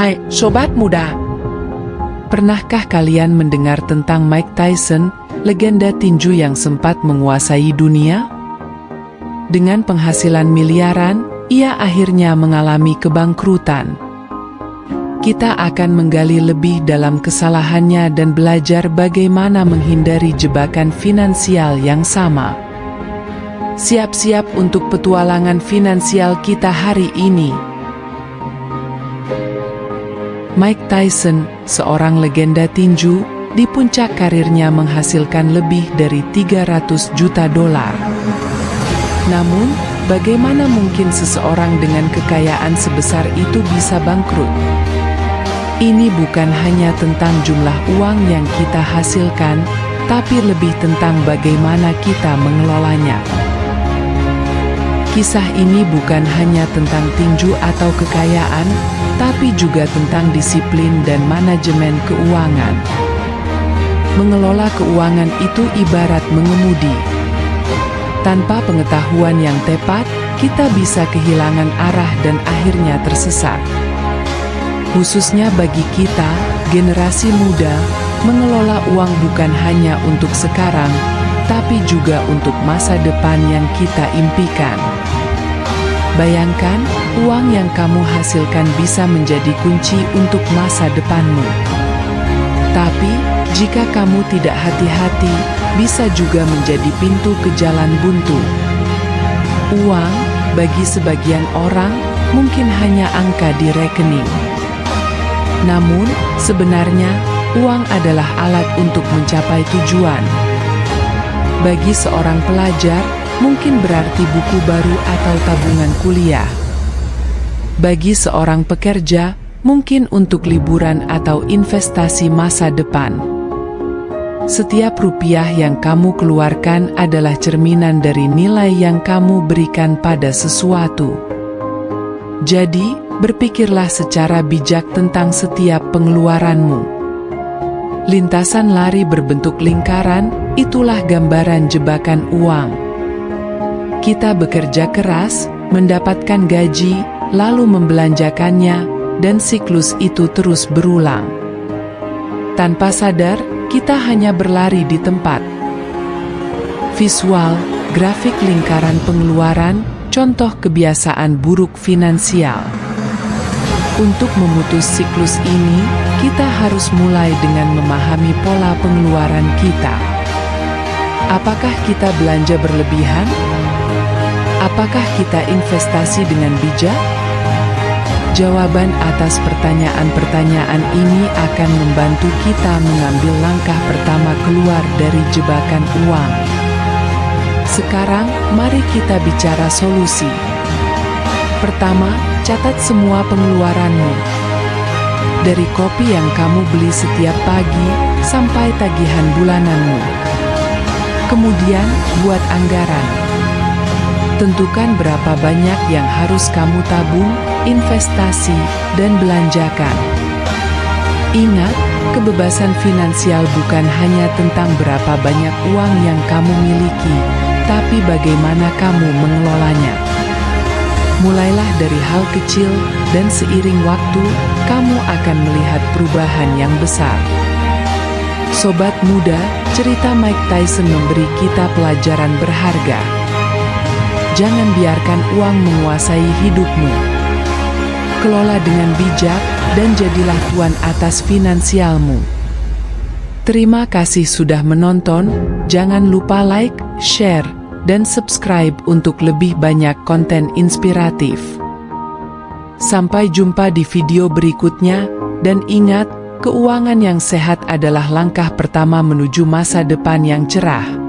Hai, Sobat Muda. Pernahkah kalian mendengar tentang Mike Tyson, legenda tinju yang sempat menguasai dunia? Dengan penghasilan miliaran, ia akhirnya mengalami kebangkrutan. Kita akan menggali lebih dalam kesalahannya dan belajar bagaimana menghindari jebakan finansial yang sama. Siap-siap untuk petualangan finansial kita hari ini. Mike Tyson, seorang legenda tinju, di puncak karirnya menghasilkan lebih dari 300 juta dolar. Namun, bagaimana mungkin seseorang dengan kekayaan sebesar itu bisa bangkrut? Ini bukan hanya tentang jumlah uang yang kita hasilkan, tapi lebih tentang bagaimana kita mengelolanya. Kisah ini bukan hanya tentang tinju atau kekayaan, tapi juga tentang disiplin dan manajemen keuangan. Mengelola keuangan itu ibarat mengemudi. Tanpa pengetahuan yang tepat, kita bisa kehilangan arah dan akhirnya tersesat. Khususnya bagi kita, generasi muda, mengelola uang bukan hanya untuk sekarang, tapi juga untuk masa depan yang kita impikan. Bayangkan, uang yang kamu hasilkan bisa menjadi kunci untuk masa depanmu. Tapi, jika kamu tidak hati-hati, bisa juga menjadi pintu ke jalan buntu. Uang, bagi sebagian orang, mungkin hanya angka di rekening. Namun, sebenarnya, uang adalah alat untuk mencapai tujuan. Bagi seorang pelajar, mungkin berarti buku baru atau tabungan kuliah. Bagi seorang pekerja, mungkin untuk liburan atau investasi masa depan. Setiap rupiah yang kamu keluarkan adalah cerminan dari nilai yang kamu berikan pada sesuatu. Jadi, berpikirlah secara bijak tentang setiap pengeluaranmu. Lintasan lari berbentuk lingkaran, itulah gambaran jebakan uang. Kita bekerja keras, mendapatkan gaji, lalu membelanjakannya, dan siklus itu terus berulang. Tanpa sadar, kita hanya berlari di tempat. Visual, grafik lingkaran pengeluaran, contoh kebiasaan buruk finansial. Untuk memutus siklus ini, kita harus mulai dengan memahami pola pengeluaran kita. Apakah kita belanja berlebihan? Apakah kita investasi dengan bijak? Jawaban atas pertanyaan-pertanyaan ini akan membantu kita mengambil langkah pertama keluar dari jebakan uang. Sekarang, mari kita bicara solusi. Pertama, catat semua pengeluaranmu. Dari kopi yang kamu beli setiap pagi, sampai tagihan bulananmu. Kemudian, buat anggaran. Tentukan berapa banyak yang harus kamu tabung, investasi, dan belanjakan. Ingat, kebebasan finansial bukan hanya tentang berapa banyak uang yang kamu miliki, tapi bagaimana kamu mengelolanya. Mulailah dari hal kecil, dan seiring waktu, kamu akan melihat perubahan yang besar. Sobat muda, cerita Mike Tyson memberi kita pelajaran berharga. Jangan biarkan uang menguasai hidupmu. Kelola dengan bijak, dan jadilah tuan atas finansialmu. Terima kasih sudah menonton, jangan lupa like, share, dan subscribe untuk lebih banyak konten inspiratif. Sampai jumpa di video berikutnya, dan ingat, keuangan yang sehat adalah langkah pertama menuju masa depan yang cerah.